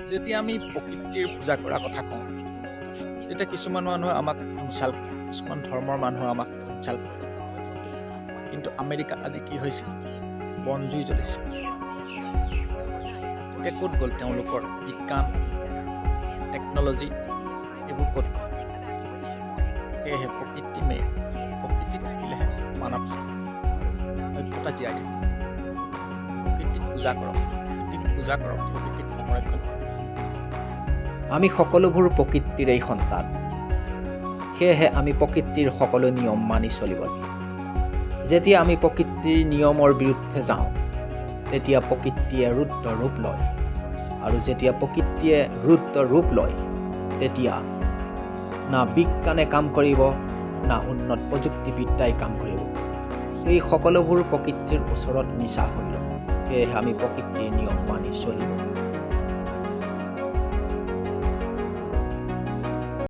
যেতিয়া আমি প্ৰকৃতিৰ পূজা কৰাৰ কথা কওঁ তেতিয়া কিছুমান মানুহে আমাক ইনচাল্ট কৰে, কিছুমান ধৰ্মৰ মানুহে আমাক ইনচাল্ট কৰে। কিন্তু আমেৰিকাত আজি কি হৈছে? বনজুই জ্বলিছে। এতিয়া ক'ত গ'ল তেওঁলোকৰ বিজ্ঞান, টেকন'লজি এইবোৰ ক'ত গ'ল? সেয়েহে প্ৰকৃতি থাকিলেহে মানৱ সভ্যতা জীয়াই থাকিব। প্ৰকৃতিক পূজা কৰক, প্ৰকৃতিক সংৰক্ষণ কৰক। আমি সকলোবোৰ প্ৰকৃতিৰেই সন্তান। সেয়েহে আমি প্ৰকৃতিৰ সকলো নিয়ম মানি চলিব লাগে। যেতিয়া আমি প্ৰকৃতিৰ নিয়মৰ বিৰুদ্ধে যাওঁ তেতিয়া প্ৰকৃতিয়ে ৰুদ্ৰ ৰূপ লয়, আৰু যেতিয়া প্ৰকৃতিয়ে ৰুদ্ৰ ৰূপ লয় তেতিয়া না বিজ্ঞানে কাম কৰিব, না উন্নত প্ৰযুক্তিবিদ্যাই কাম কৰিব। এই সকলোবোৰ প্ৰকৃতিৰ ওচৰত মিছা হৈ ৰ'ব। সেয়েহে আমি প্ৰকৃতিৰ নিয়ম মানি চলিব লাগে।